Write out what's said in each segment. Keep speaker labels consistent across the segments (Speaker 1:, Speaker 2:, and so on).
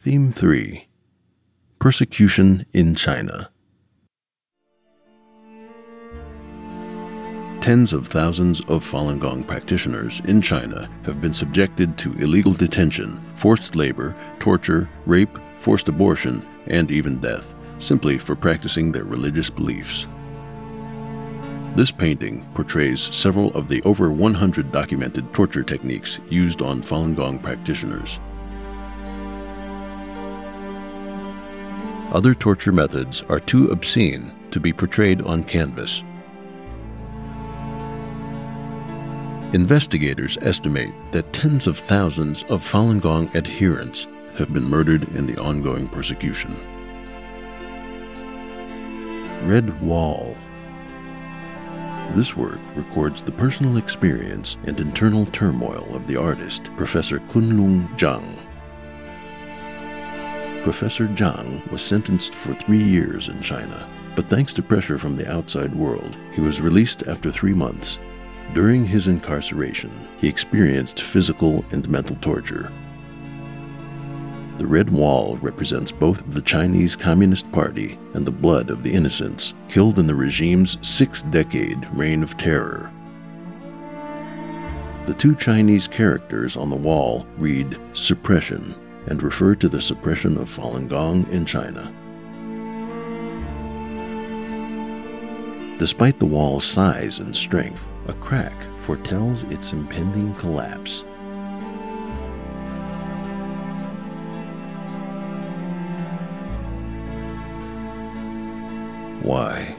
Speaker 1: Theme 3: Persecution in China. Tens of thousands of Falun Gong practitioners in China have been subjected to illegal detention, forced labor, torture, rape, forced abortion, and even death, simply for practicing their religious beliefs. This painting portrays several of the over 100 documented torture techniques used on Falun Gong practitioners. Other torture methods are too obscene to be portrayed on canvas. Investigators estimate that tens of thousands of Falun Gong adherents have been murdered in the ongoing persecution. Red Wall. This work records the personal experience and internal turmoil of the artist, Professor Kunlun Zhang. Professor Zhang was sentenced for 3 years in China, but thanks to pressure from the outside world, he was released after 3 months. During his incarceration, he experienced physical and mental torture. The Red Wall represents both the Chinese Communist Party and the blood of the innocents killed in the regime's 6-decade reign of terror. The 2 Chinese characters on the wall read "suppression" and refer to the suppression of Falun Gong in China. Despite the wall's size and strength, a crack foretells its impending collapse. Why?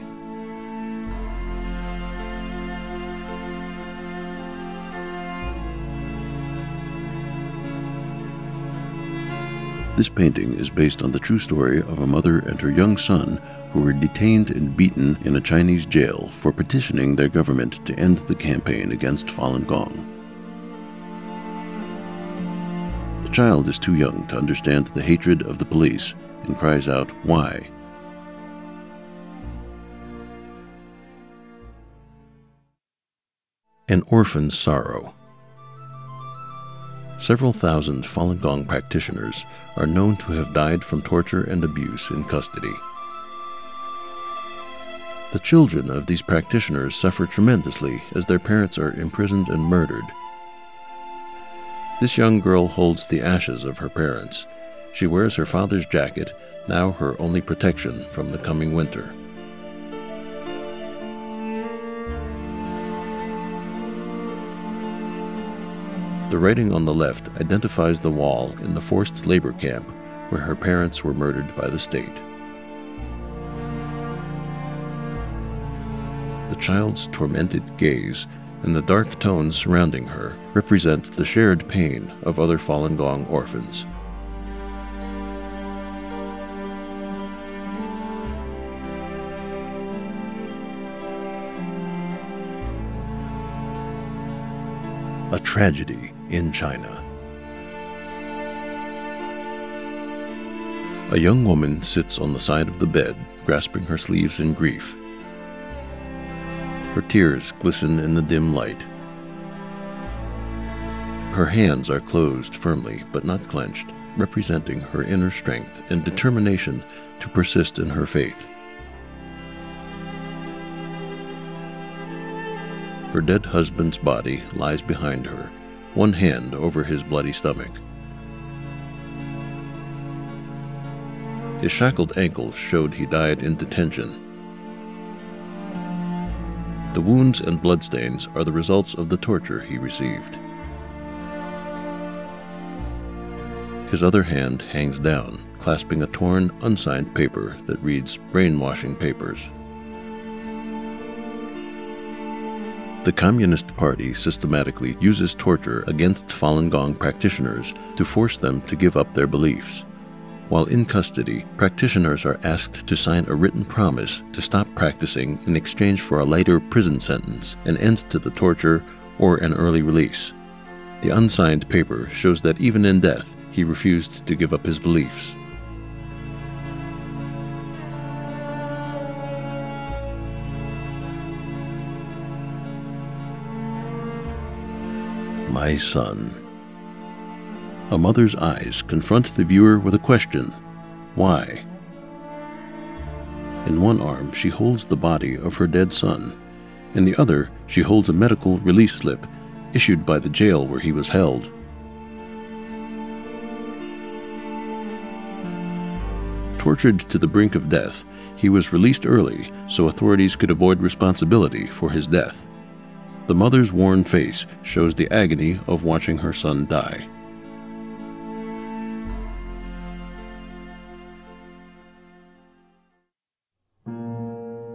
Speaker 1: This painting is based on the true story of a mother and her young son who were detained and beaten in a Chinese jail for petitioning their government to end the campaign against Falun Gong. The child is too young to understand the hatred of the police and cries out, "Why?" An Orphan's Sorrow. Several thousand Falun Gong practitioners are known to have died from torture and abuse in custody. The children of these practitioners suffer tremendously as their parents are imprisoned and murdered. This young girl holds the ashes of her parents. She wears her father's jacket, now her only protection from the coming winter. The writing on the left identifies the wall in the forced labor camp where her parents were murdered by the state. The child's tormented gaze and the dark tones surrounding her represent the shared pain of other Falun Gong orphans. A tragedy in China. A young woman sits on the side of the bed, grasping her sleeves in grief. Her tears glisten in the dim light. Her hands are closed firmly but not clenched, representing her inner strength and determination to persist in her faith. Her dead husband's body lies behind her, one hand over his bloody stomach. His shackled ankles showed he died in detention. The wounds and bloodstains are the results of the torture he received. His other hand hangs down, clasping a torn, unsigned paper that reads "Brainwashing Papers." The Communist Party systematically uses torture against Falun Gong practitioners to force them to give up their beliefs. While in custody, practitioners are asked to sign a written promise to stop practicing in exchange for a lighter prison sentence, an end to the torture, or an early release. The unsigned paper shows that even in death, he refused to give up his beliefs. My son. A mother's eyes confront the viewer with a question: why? In one arm, she holds the body of her dead son. In the other, she holds a medical release slip issued by the jail where he was held. Tortured to the brink of death, he was released early so authorities could avoid responsibility for his death. The mother's worn face shows the agony of watching her son die.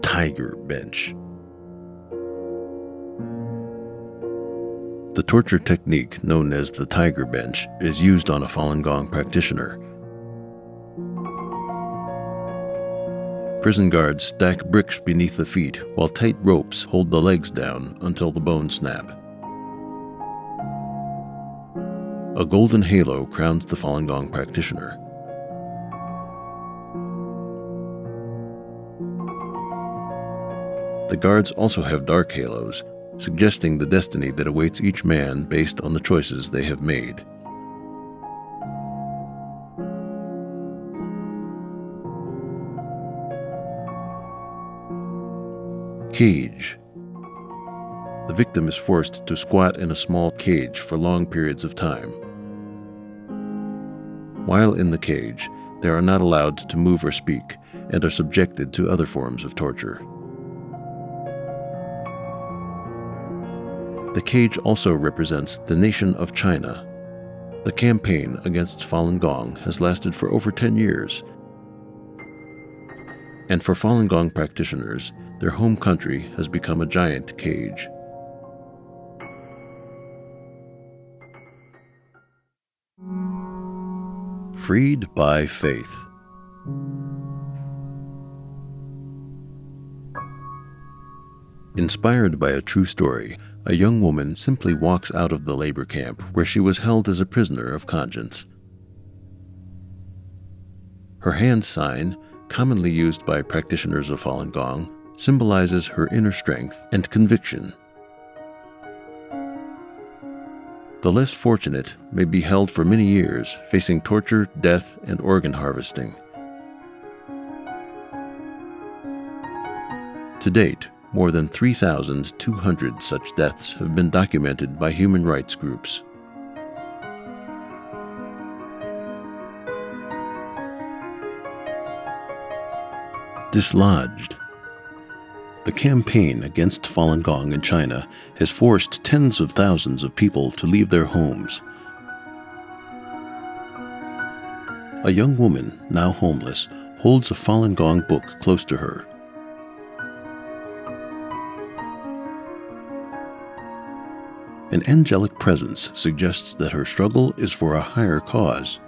Speaker 1: Tiger bench. The torture technique known as the tiger bench is used on a Falun Gong practitioner. Prison guards stack bricks beneath the feet while tight ropes hold the legs down until the bones snap. A golden halo crowns the Falun Gong practitioner. The guards also have dark halos, suggesting the destiny that awaits each man based on the choices they have made. Cage. The victim is forced to squat in a small cage for long periods of time. While in the cage, they are not allowed to move or speak and are subjected to other forms of torture. The cage also represents the nation of China. The campaign against Falun Gong has lasted for over 10 years. And for Falun Gong practitioners, their home country has become a giant cage. Freed by faith. Inspired by a true story, a young woman simply walks out of the labor camp where she was held as a prisoner of conscience. Her hand sign, commonly used by practitioners of Falun Gong, symbolizes her inner strength and conviction. The less fortunate may be held for many years, facing torture, death, and organ harvesting. To date, more than 3,200 such deaths have been documented by human rights groups. Dislodged. The campaign against Falun Gong in China has forced tens of thousands of people to leave their homes. A young woman, now homeless, holds a Falun Gong book close to her. An angelic presence suggests that her struggle is for a higher cause.